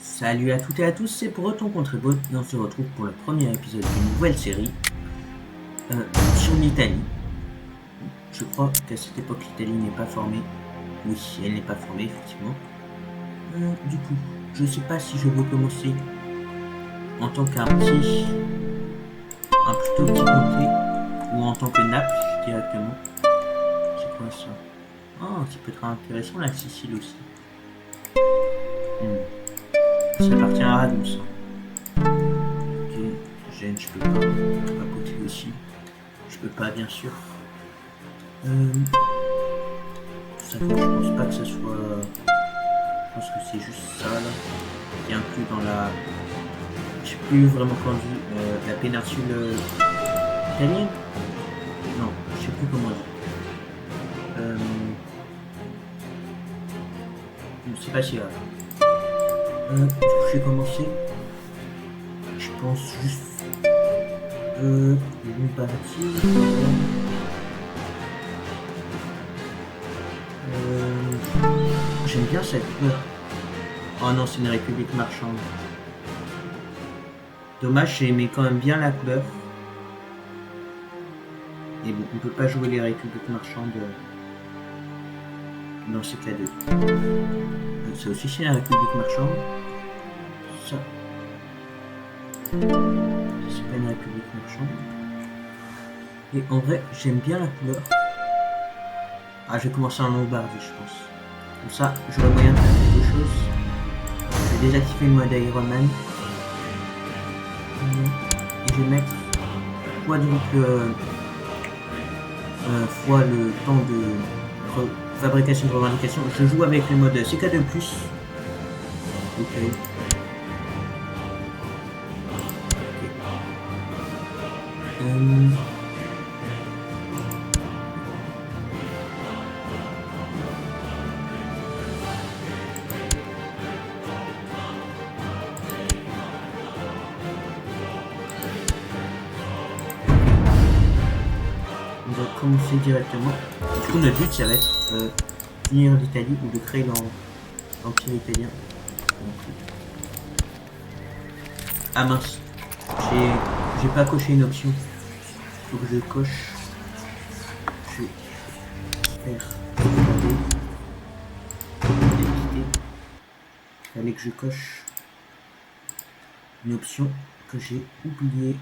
Salut à toutes et à tous, c'est Breton contre Bot et on se retrouve pour le premier épisode d'une nouvelle série sur l'Italie. Je crois qu'à cette époque l'Italie n'est pas formée. Oui, elle n'est pas formée effectivement. Du coup, je sais pas si je veux commencer en tant un plutôt petit comté ou en tant que Naples directement. C'est quoi ça? Ah, ça peut être intéressant la Sicile aussi. Ça appartient à Radus. Ok, Gênes, je peux pas. À côté aussi. Je peux pas, bien sûr. Ça, je pense pas que ça soit. Je pense que c'est juste ça là, qui est inclus dans la. Je sais plus vraiment quand on dit la péninsule italienne. Non, je sais plus comment dire. C'est pas si grave. Du coup, j'ai commencé. Je pense juste une partie. J'aime bien cette couleur. Oh non, c'est une république marchande. Dommage, j'aimais quand même bien la couleur. Et bon, on peut pas jouer les républiques marchandes dans ces cas 2. Ça aussi, c'est la république marchande. Ça. C'est pas une république marchande. Et en vrai, j'aime bien la couleur. Ah, je vais commencer en Lombardie, je pense. Comme ça, j'aurai moyen de faire quelque chose. Je vais désactiver le mode Iron Man. Et je vais mettre fois le temps de fabrication de revendication. Je joue avec le mode CK2+. Ok. On va commencer directement. Du coup, notre but, ça va être d'unir l'Italie ou de créer l'Empire italien. Ah mince, j'ai pas coché une option. Faut que je coche. Je vais faire il fallait que je coche une option que j'ai oubliée.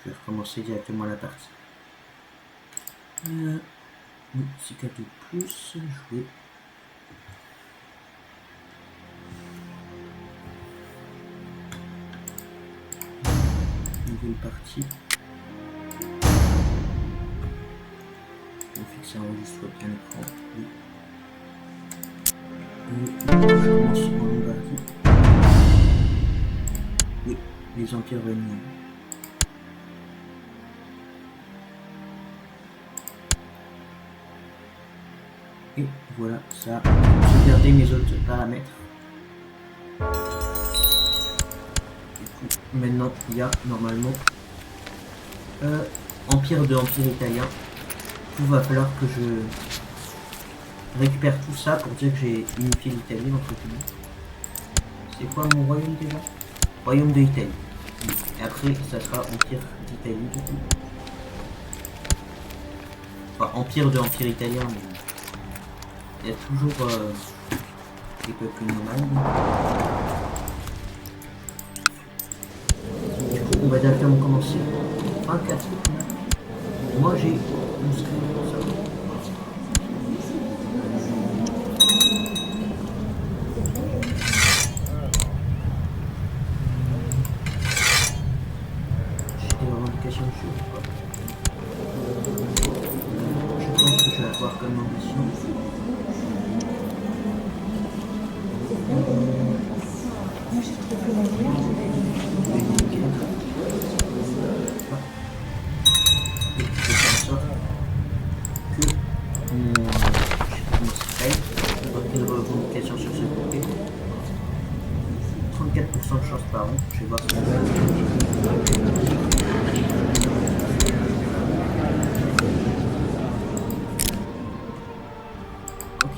Je vais recommencer directement la partie. CK2+, jouer. Nouvelle partie. On fixe un enregistre bien l'écran. Oui. Je commence en Lombardie. Oui, les empires réunions. Et voilà, ça a sauvegardé mes autres paramètres. Du coup, maintenant, il y a normalement Empire italien. Il va falloir que je récupère tout ça pour dire que j'ai unifié l'Italie entre guillemets. C'est quoi mon royaume déjà? Royaume de Italie. Et après, ça sera Empire d'Italie du coup. Enfin, Empire italien, mais il y a toujours des peuples nomades. Du coup, on va directement commencer. 24. Moi j'ai 11 pour ça. J'ai des revendications de choses quoi. Je pense que je vais avoir comme ambition. Moi j'ai trouvé la revendication sur ce côté. 34% de chance par an. Je vais voir ce qu'on va. Ok.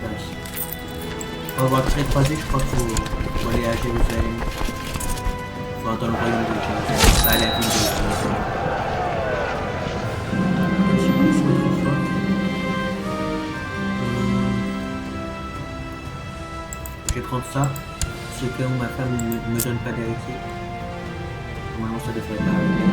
par ici. On va voir le trait croisé, je crois qu'il faut aller à Jérusalem. Enfin, dans le royaume de Jérusalem. Pas à la ville de Jérusalem. Je suis plus autrefois. Je vais prendre ça. C'est que ma femme ne me donne pas d'héritier. Normalement, ça devrait pas arriver.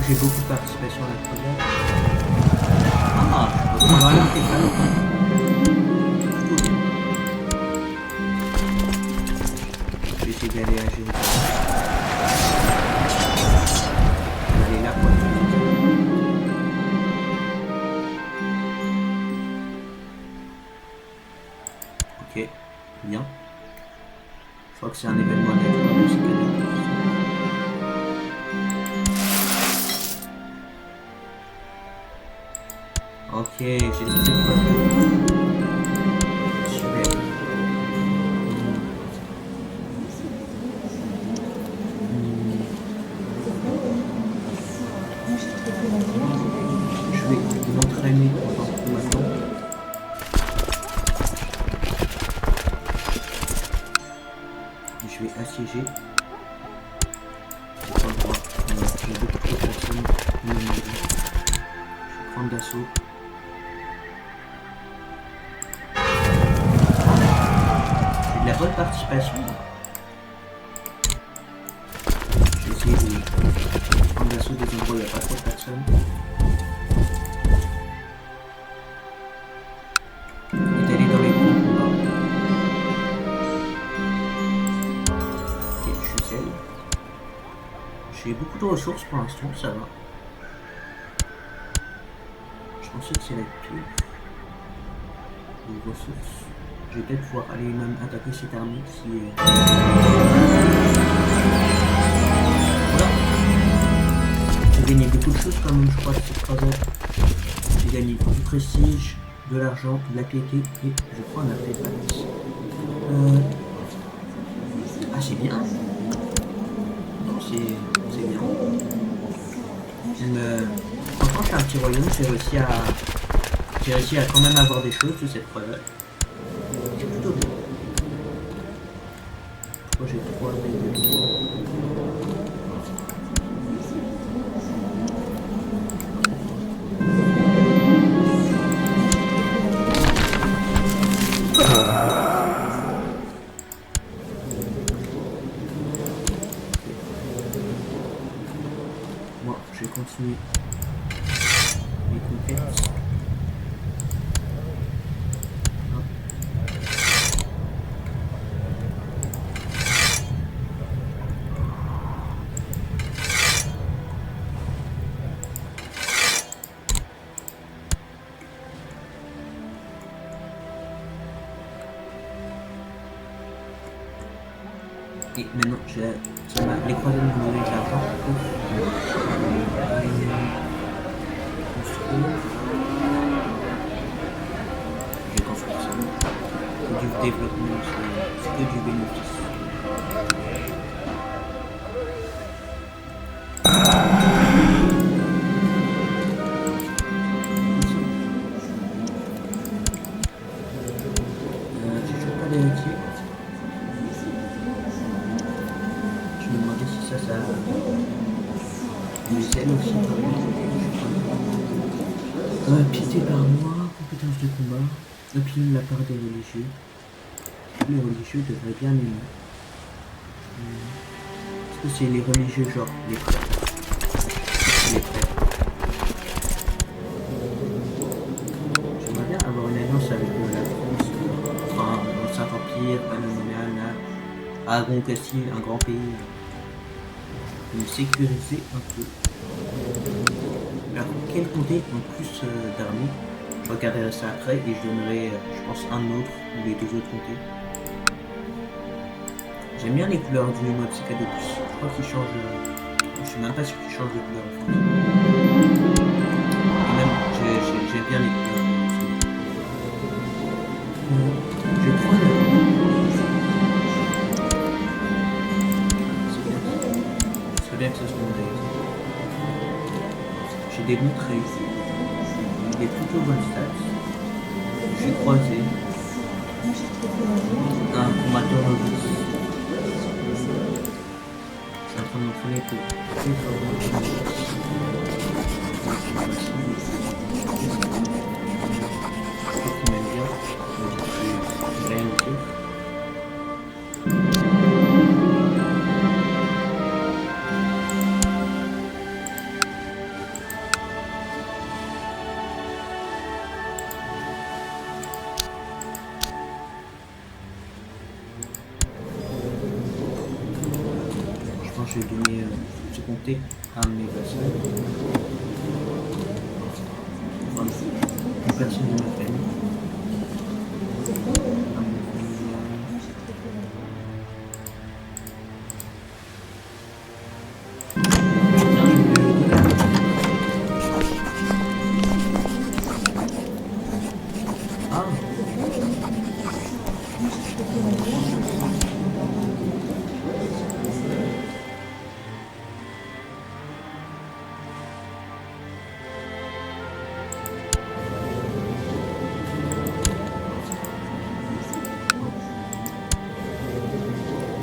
J'ai beaucoup de participation à la première. Ah, je peux prendre un artefact. Plutôt bien. Je vais essayer d'aller à Jérusalem. Je vais aller là pour être ok, bien. Je crois que c'est un événement aléatoire de ces cadeaux. Ok, j'ai le truc quoi. Super. Je vais m'entraîner maintenant. Je vais assiéger. J'ai pas le droit. J'ai beaucoup trop de personnes. Je vais prendre d'assaut. La bonne participation. Je vais essayer de prendre d'assaut des endroits où il n'y a pas trop de personnes. Et d'aller dans les grands combats. Ok, je suis seul. J'ai beaucoup de ressources pour l'instant, ça va. Je pensais que c'est la pire. Les ressources. Je vais peut-être pouvoir aller même attaquer cette armée si... Voilà. J'ai gagné beaucoup de choses quand même, je crois, de cette croisade. J'ai gagné du prestige, de l'argent, de la piété et je crois un artefact. Ah, c'est bien. Non, c'est bien. Franchement, je suis un petit royaume, j'ai réussi à quand même avoir des choses de cette croisade. C'est plutôt bien. Moi j'ai 3 Moi je vais continuer les conquêtes. Et maintenant, les croisades m'ont donné de l'argent pour construire. Je vais construire ça. C'est du développement, c'est que du bénéfice. J'ai toujours pas d'héritier. Je me demandais si ça du zèle aussi. Piété par moi, compétence de combat, opinion de la part des religieux. Les religieux devraient bien aimer. Est-ce que c'est les religieux genre les prêtres? Les prêtres. J'aimerais bien avoir une alliance avec la France, enfin, le Saint-Empire, Panamanian, Aragon-Castille, un grand pays. Me sécuriser un peu. Alors, quel comté ont plus d'armées? Je regarderai ça après et je donnerai, je pense, un autre ou les 2 autres comtés. J'aime bien les couleurs du mode Cicadopus. Je crois qu'ils changent. Je suis même pas sûr qu'ils changent de couleur en fait. Et même, j'aime bien les couleurs. Je vais prendre. C'est bien que ce C'est des bons traits. Il est plutôt bonne stats. J'ai croisé un combattant novice. Je suis en train de m'entraîner pour je crois qu'il m'aime bien. J'ai rien noté. Je vais donner ce compter à un de mes personnes. Enfin, une personne de ma famille. Ah.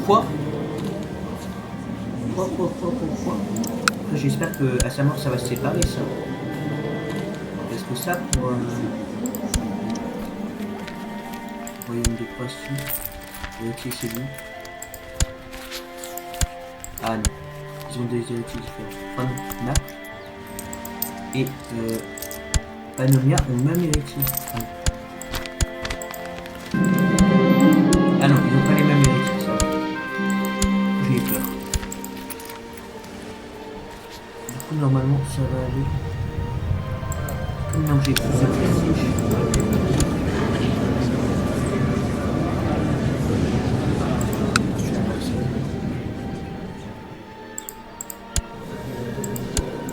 Quoi? J'espère que à sa mort ça va se séparer ça. Parce que ça pour royaume de poisson. Ok, c'est bon. Ah non. Ils ont des héritiers différents. Fun Map et Panomia ont le même héritier. Ah non, ils n'ont pas les mêmes héritiers, ça. J'ai peur. Du coup, normalement, ça va aller. Comme non, j'ai plusieurs prestiges.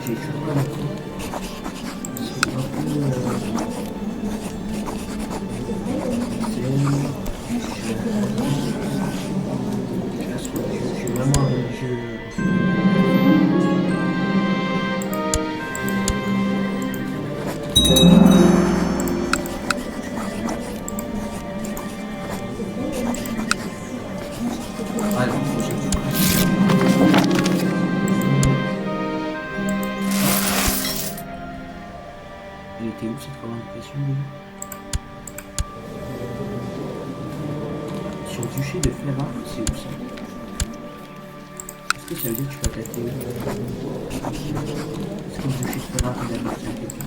J'ai toujours pas le coup. C'est un peu... Je suis vraiment un jeu... Il était où cette revendication sur le duché de Ferrare, c'est où ça? Est-ce que ça veut dire que je peux attaquer? Est-ce que le duché de Ferrare il appartient à quelqu'un?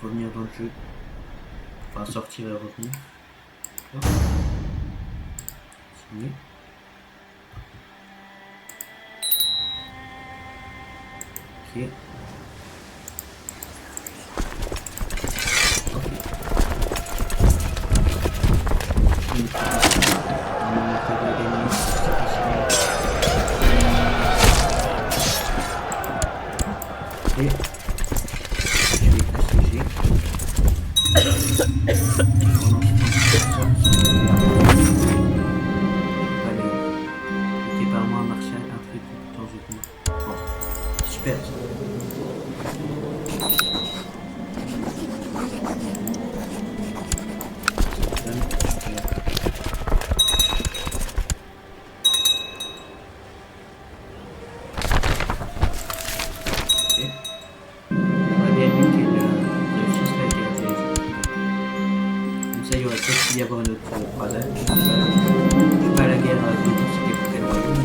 Revenir dans le jeu, enfin sortir et revenir. Signer. Ok. Et je vais assiéger. Allez, par moi Martial, un truc dans une... Bon, super. Il y aurait peut-être pu y avoir une autre croisade. Je suis pas à la guerre de tout ce qui est côté royaume.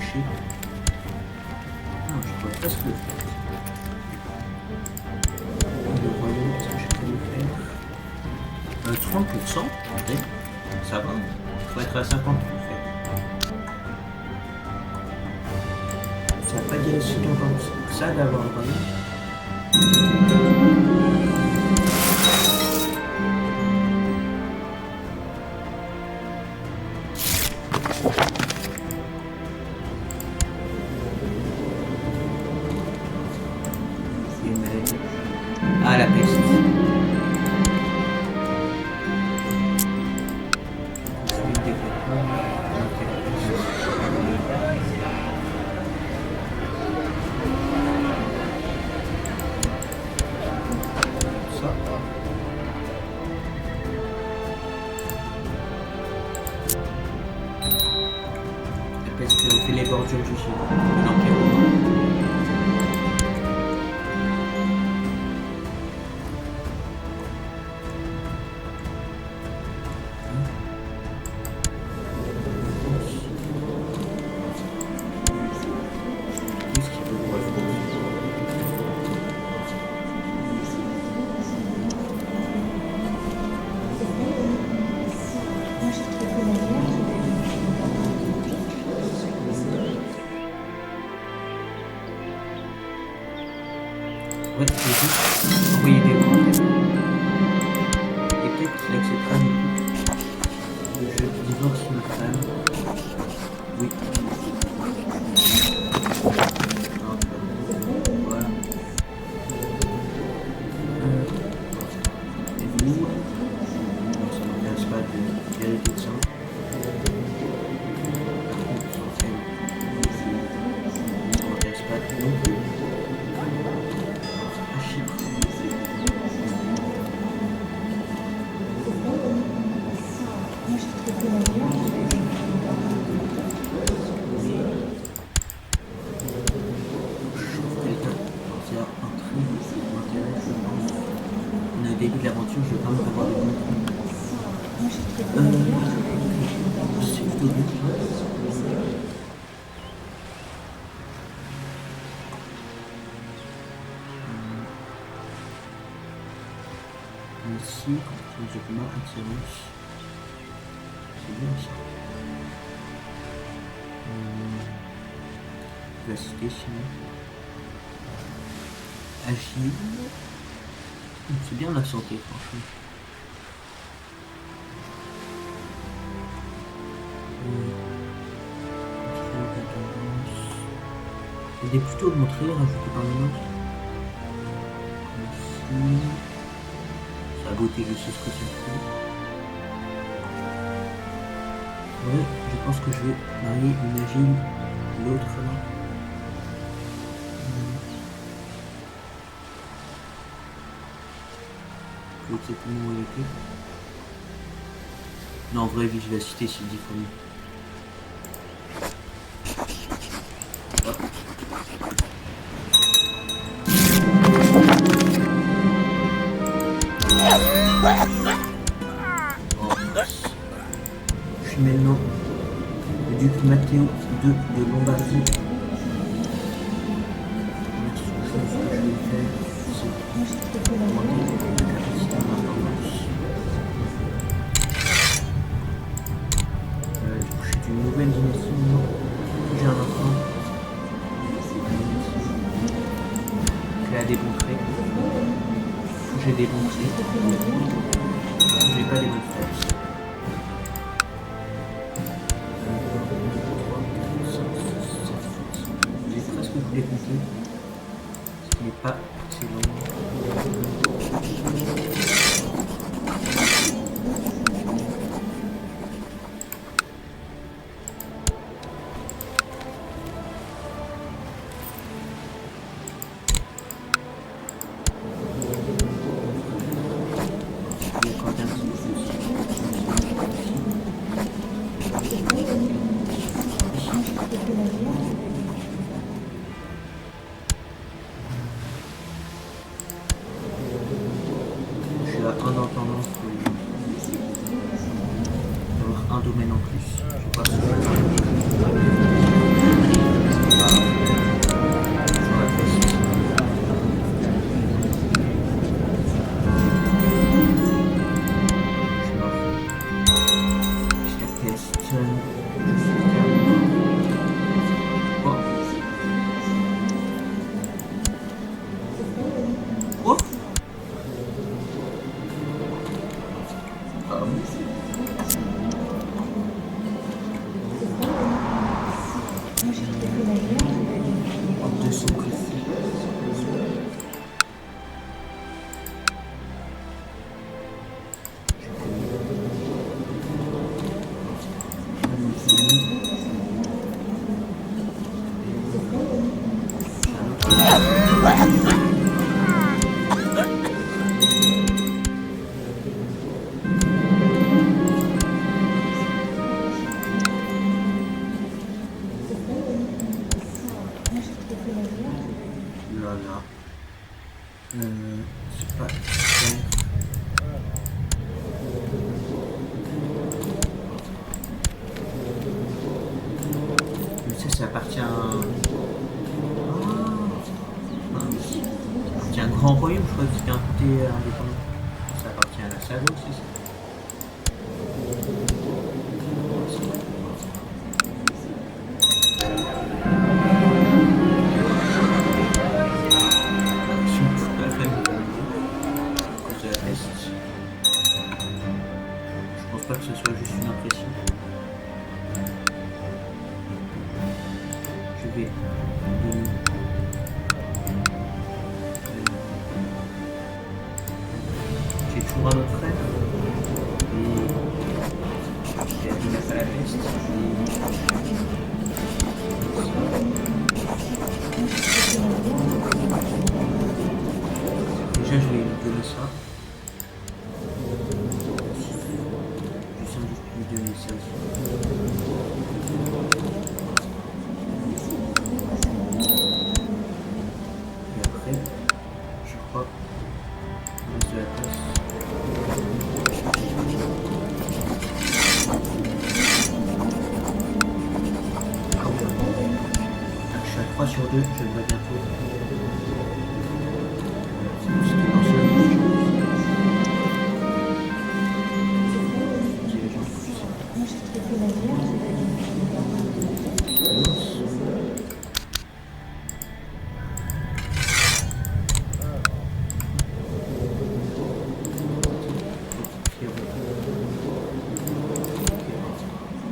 cocher. Non, je pourrais presque le faire. Le royaume, est-ce que je peux le faire 30%, ouais, ça va. Il faut être à 50 pour le faire. Ça va pas dire si longtemps que ça d'avoir le royaume. Ah, la peste. Ça. La peste fait les bordures du sud. De l'Empire romain. Moi, j'ai trouvé la lumière. Ouais, c'est juste envoyer des mots en fait. Et peut-être qu'il acceptera du coup. Je divorce ma femme. Oui. Voilà. Et vous, non, ça m'intéresse pas de vérifier de ça. Ça m'intéresse pas non plus. À Chypre. Moi, j'ai trouvé la lumière. Quelqu'un qui a un tri m'intéresse, je pense. On est au début de l'aventure, je veux quand même avoir des bons trucs. Moi, j'ai trouvé la lumière. C'est plutôt bien. Ici, quand j'ai ma attirance. C'est bien ça. La cité sinon. Agile. C'est bien la santé, franchement. Il est plutôt montré, rajouté par maintenant. Ici. Sa beauté, je sais ce que ça fait. Ouais, je pense que je vais marier une agile, l'autre là. L'autre c'est plus mon été. Non, en vrai, vivacité, c'est 10 fois mieux. Je suis maintenant le duc Matteo II de Lombardie. La seule chose que je vais faire, c'est Moi, j'ai trouvé la lumière. augmenter la capacité de ma tendance. Je suis d'une nouvelle dynastie maintenant. J'ai un enfant. Elle a des bons traits. J'ai des bons traits. J'ai pas des bonnes forces. J'ai presque tous les compter. Ce qui n'est pas excellent. Je vais accorder un petit peu plus. Moi, j'ai trouvé la lumière. Je suis à un d'entendance d'avoir un domaine en plus. Je sais pas si je vais Ah bon? Moi j'ai trouvé la guerre. En 200 précis. Moi j'ai trouvé la guerre. Là, là. C'est pas clair. Mais ça appartient à un... Ah, mince. Ça appartient à un grand royaume, je crois que c'était un côté indépendant. Ça appartient à la Salo, c'est ça? Si on trouve pas la famille à cause de la peste. Je pense pas que ce soit juste une impression. Je vais donner j'ai toujours un autre frère et il a pas la peste et déjà je vais lui donner ça. Je sens juste lui donner ça aussi. Et après, je crois il reste de la place. Ah ouais. Je suis à 3 sur 2, je le vois bientôt. C'était dans ce Moi j'ai trouvé la guerre.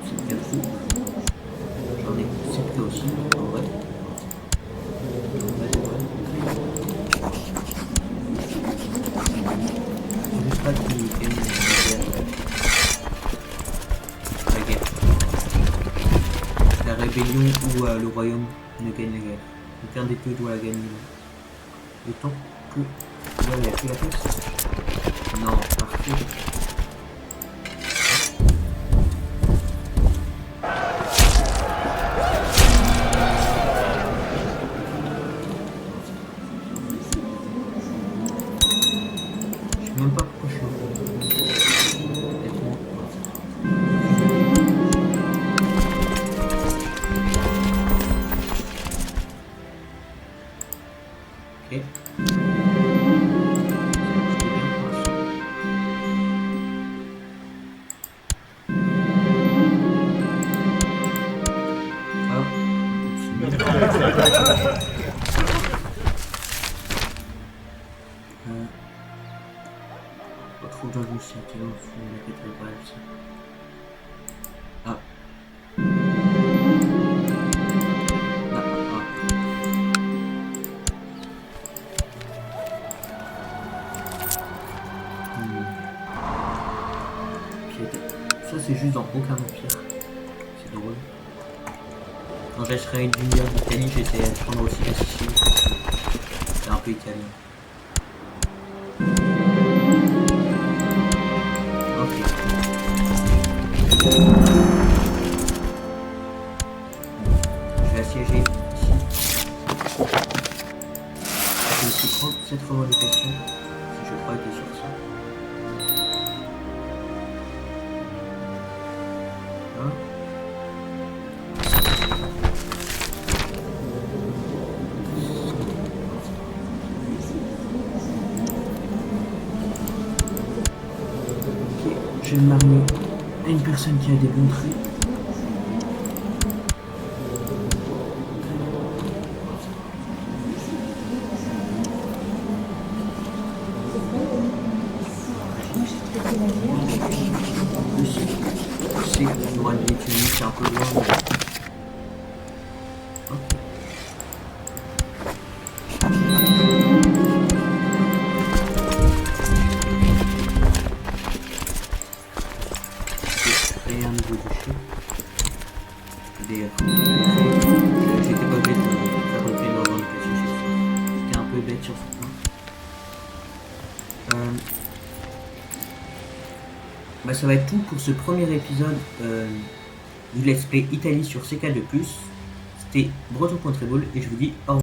c'est bien fou. J'en ai 7 aussi, en vrai. Je juste pas qu'il gagne la guerre. La rébellion ou le royaume ne gagne la guerre. Aucun des deux doit la gagner. Le temps que... Ouais, il n'y a plus la peste. Non, parfait. Je sais même pas pourquoi je suis en honnêtement. Ok. C'était bien pour l'instant. Ah, c'est bien. Retrouve dans une cité au fond de la cathédrale. Ah. Ah, ah. Ça c'est juste dans aucun empire. C'est drôle. Quand j'achèterai une lumière d'Italie, j'essaierai de prendre aussi la Sicile. C'est un peu italien. Ok. Je vais assiéger ici. Je vais aussi prendre cette revendication. Si je crois qu'il est sur ça. Hein? Ok, je vais me marier à une personne qui a des bons traits. Moi j'ai trouvé la guerre. un peu loin. Mais... Ok. Créer un nouveau déchet. D'ailleurs, j'étais pas bête de faire relever l'ordre d'indication sur ça. J'étais un peu bête sur ce point. Bah, ça va être tout pour ce premier épisode du Let's Play Italie sur CK2+. C'était Breton Contribule et je vous dis au revoir.